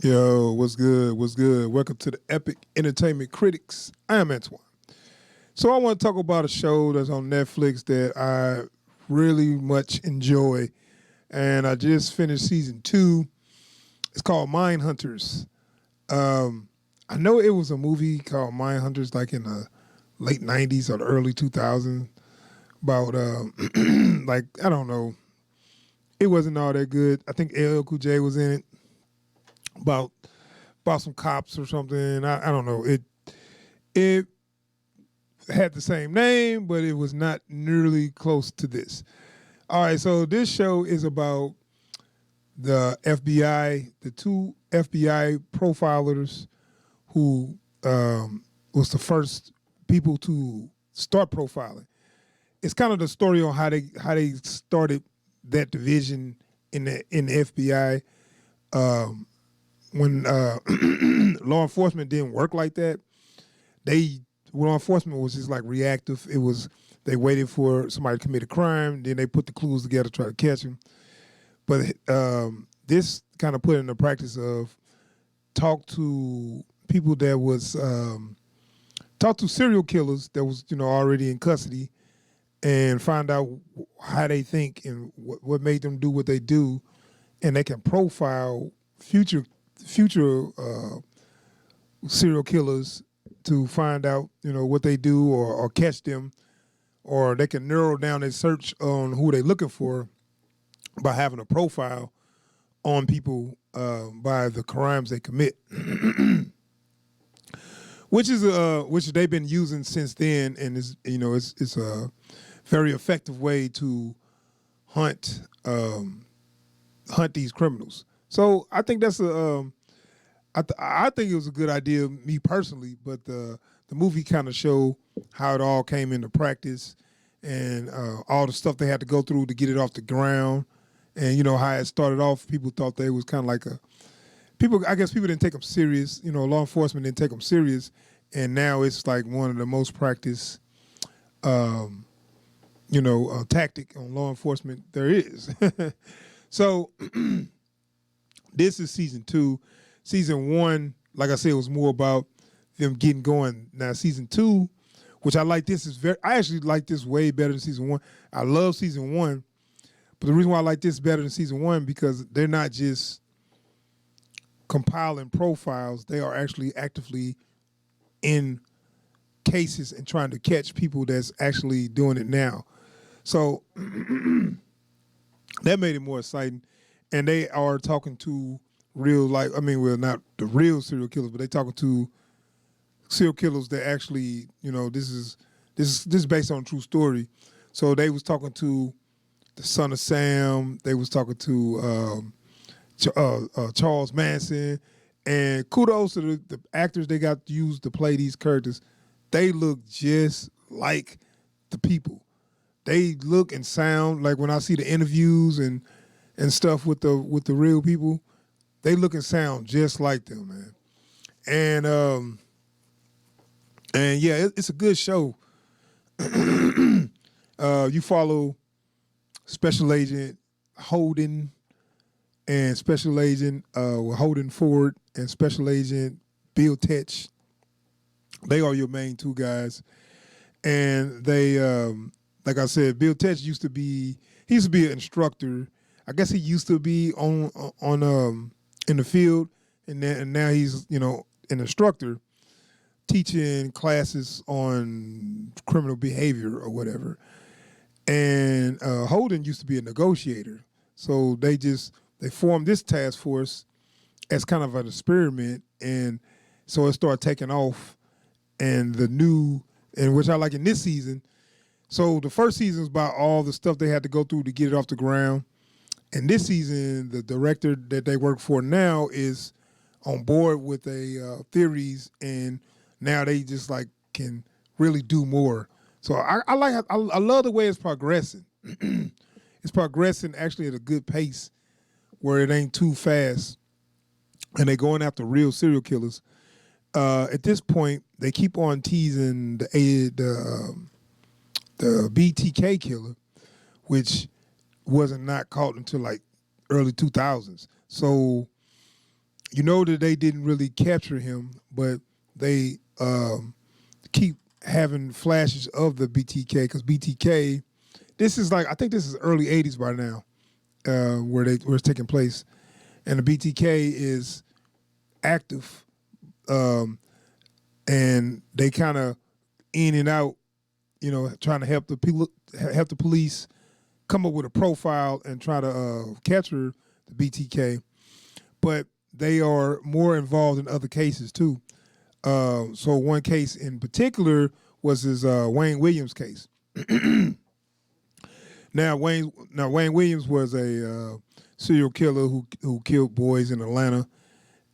Yo, what's good? What's good? Welcome to the Epic Entertainment Critics. I am Antoine. So I want to talk about a show that's on Netflix that I really much enjoy, and I just finished season 2. It's called Mindhunters. Um, I know it was a movie called Mindhunters like in the late '90s or the early 2000s about like I don't know. It wasn't all that good. I think LL Cool J was in it about some cops or something. I don't know. It had the same name, but it was not nearly close to this. All right, so this show is about the FBI, the two FBI profilers who was the first people to start profiling. It's kind of the story on how they started that division in the FBI. When law enforcement didn't work like that, they law enforcement was just like reactive. It was they waited for somebody to commit a crime, then they put the clues together to try to catch him. But this kind of put in the practice of talk to people that was talk to serial killers that was already in custody and find out how they think and what made them do what they do, and they can profile future serial killers to find out what they do or catch them, or they can narrow down their search on who they're looking for by having a profile on people by the crimes they commit, which they've been using since then, and it's a very effective way to hunt hunt these criminals. So I think that's I think it was a good idea, me personally, but the movie kind of showed how it all came into practice and all the stuff they had to go through to get it off the ground, and how it started off. People thought they was kind of like I guess people didn't take them serious. Law enforcement didn't take them serious, and now it's like one of the most practiced, tactic on law enforcement there is. So this is season 2. Season 1, like I said, was more about them getting going. Now season 2, which I like, I actually like this way better than season 1. I love season 1, but the reason why I like this better than season 1 because they're not just compiling profiles; they are actually actively in cases and trying to catch people that's actually doing it now. So that made it more exciting, and they are talking to real life. I mean, well, not the real serial killers, but they talking to serial killers that actually, this is based on a true story. So they was talking to the son of Sam. They was talking to Charles Manson, and kudos to the actors they got used to play these characters. They look just like the people. They look and sound like when I see the interviews and stuff with the real people, they look and sound just like them, man. And yeah, it's a good show. You follow Special Agent Holden and Special Agent Holden Ford and Special Agent Bill Tetch. They are your main two guys, and they like I said, Bill Tetch used to be an instructor. I guess he used to be on in the field, and now he's an instructor teaching classes on criminal behavior or whatever. And Holden used to be a negotiator, so they formed this task force as kind of an experiment, and so it started taking off. And which I like in this season. So the first season is about all the stuff they had to go through to get it off the ground. And this season, the director that they work for now is on board with the theories, and now they just like can really do more. So I love the way it's progressing. It's progressing actually at a good pace, where it ain't too fast, and they're going after real serial killers. At this point, they keep on teasing the BTK killer, which wasn't not caught until like early 2000s. So you know that they didn't really capture him, but they keep having flashes of the BTK because BTK. This is like I think this is early '80s by now, where it's taking place, and the BTK is active, and they kind of in and out, trying to help the people, help the police come up with a profile and try to capture the BTK, but they are more involved in other cases too. So one case in particular was his Wayne Williams case. Wayne Williams was a serial killer who killed boys in Atlanta,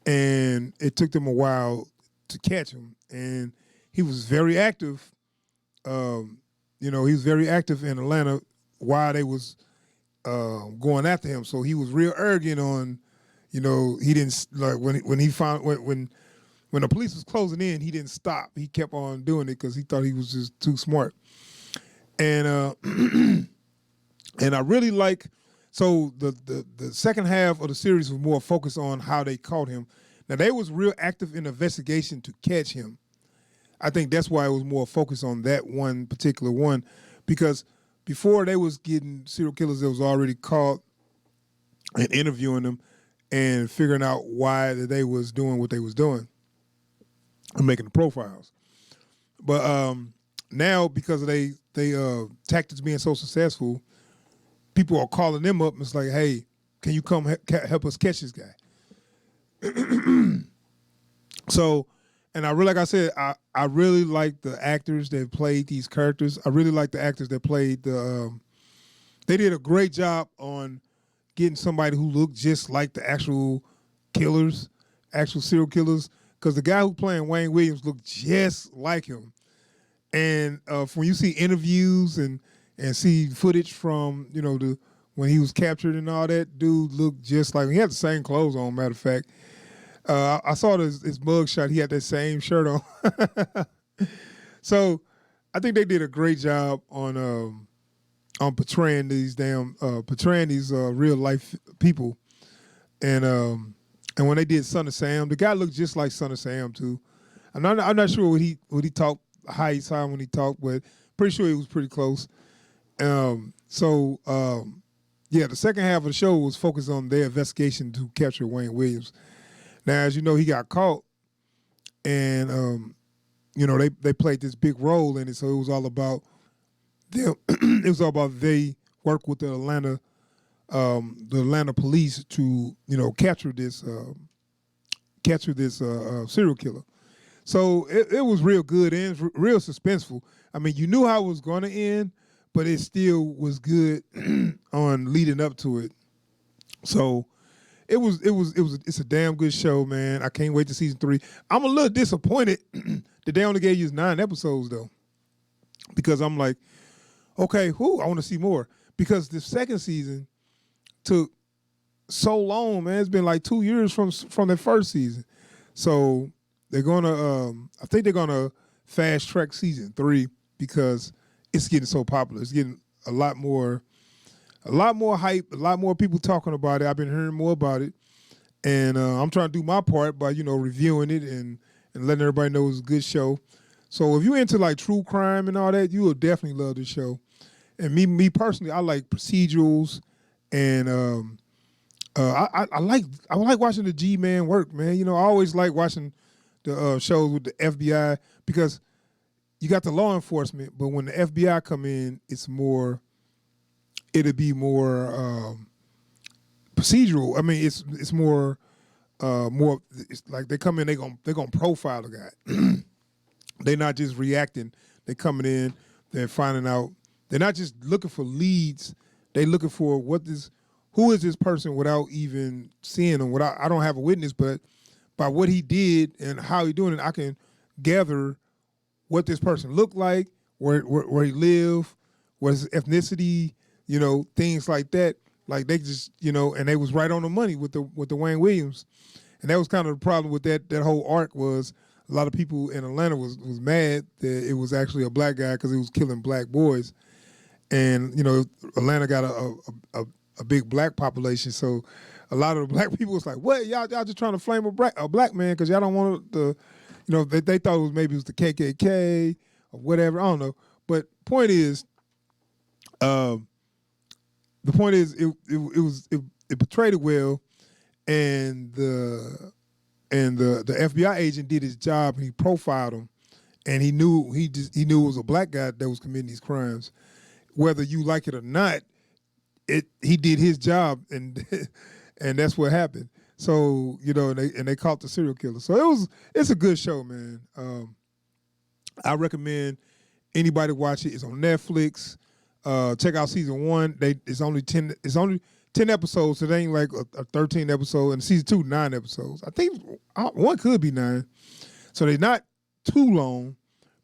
and it took them a while to catch him. And he was very active. He was very active in Atlanta while they was going after him. So he was real arrogant on, he didn't like when he found when the police was closing in, he didn't stop. He kept on doing it because he thought he was just too smart. And and I really like. So the second half of the series was more focused on how they caught him. Now they was real active in the investigation to catch him. I think that's why it was more focused on that one particular one, because before they was getting serial killers that was already caught and interviewing them and figuring out why they was doing what they was doing and making the profiles. But now because of they tactics being so successful, people are calling them up and it's like, hey, can you come help us catch this guy? So, and I really, like I said, I really like the actors that played these characters. I really like the actors that played they did a great job on getting somebody who looked just like the actual killers, actual serial killers. Because the guy who playing Wayne Williams looked just like him. And when you see interviews and see footage from, when he was captured and all that, dude looked just like him. He had the same clothes on, matter of fact. I saw his mug shot. He had that same shirt on. So I think they did a great job on portraying these real life people. And when they did Son of Sam, the guy looked just like Son of Sam too. I'm not sure what he talked, how he sounded when he talked, but pretty sure he was pretty close. Yeah, the second half of the show was focused on their investigation to capture Wayne Williams. Now, as you know, he got caught, and they played this big role in it. So it was all about them. It was all about they work with the Atlanta police to capture this serial killer. So it was real good and real suspenseful. I mean, you knew how it was going to end, but it still was good on leading up to it. So it's a damn good show, man. I can't wait to season 3. I'm a little disappointed that they only gave you 9 episodes though, because I'm like, okay, I want to see more, because the second season took so long, man. It's been like 2 years from the first season, so they're gonna. I think they're gonna fast track season 3 because it's getting so popular. It's getting a lot more hype, a lot more people talking about it. I've been hearing more about it, and I'm trying to do my part by reviewing it and letting everybody know it's a good show. So if you're into like true crime and all that, you will definitely love this show. And me personally, I like procedurals, and I like watching the G-Man work, man. I always like watching the shows with the FBI because you got the law enforcement, but when the FBI come in, it'll be more procedural. I mean, it's more It's like they come in, they're gonna profile the guy. They're not just reacting. They're coming in, they're finding out. They're not just looking for leads. They're looking for who is this person without even seeing them. I don't have a witness, but by what he did and how he doing it, I can gather what this person looked like, where he lived, what his ethnicity, things like that. Like they just, and they was right on the money with the Wayne Williams. And that was kind of the problem with that whole arc was a lot of people in Atlanta was mad that it was actually a black guy because he was killing black boys. And, Atlanta got a big black population. So a lot of the black people was like, "What y'all just trying to flame a black man because y'all don't want the, they thought maybe it was the KKK or whatever. I don't know. But point is, um, it portrayed it well, and the FBI agent did his job and he profiled him, and he knew it was a black guy that was committing these crimes, whether you like it or not. He did his job, and and that's what happened. So and they caught the serial killer. So it's a good show, man. I recommend anybody watch it. It's on Netflix. Check out season 1. It's only 10 episodes, so it ain't like a 13 episode. And season 2, 9 episodes. I think one could be 9. So they're not too long,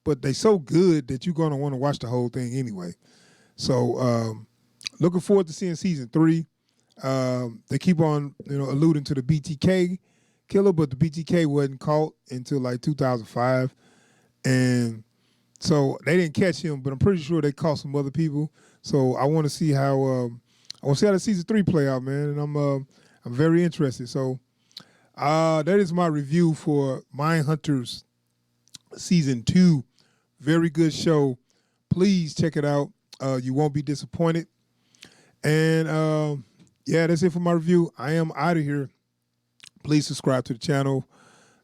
but they so good that you're gonna want to watch the whole thing anyway. So looking forward to seeing season 3. They keep on alluding to the BTK killer, but the BTK wasn't caught until like 2005, and so they didn't catch him. But I'm pretty sure they caught some other people. So I want to see how the season 3 play out, man, and I'm very interested. So that is my review for Mindhunters season 2. Very good show. Please check it out. You won't be disappointed. And yeah, that's it for my review. I am out of here. Please subscribe to the channel.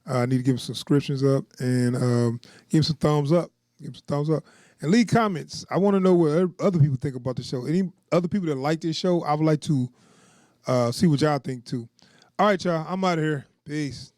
I need to give some subscriptions up and give some thumbs up. Give some thumbs up. And leave comments. I want to know what other people think about the show. Any other people that like this show, I would like to see what y'all think too. All right, y'all. I'm out of here. Peace.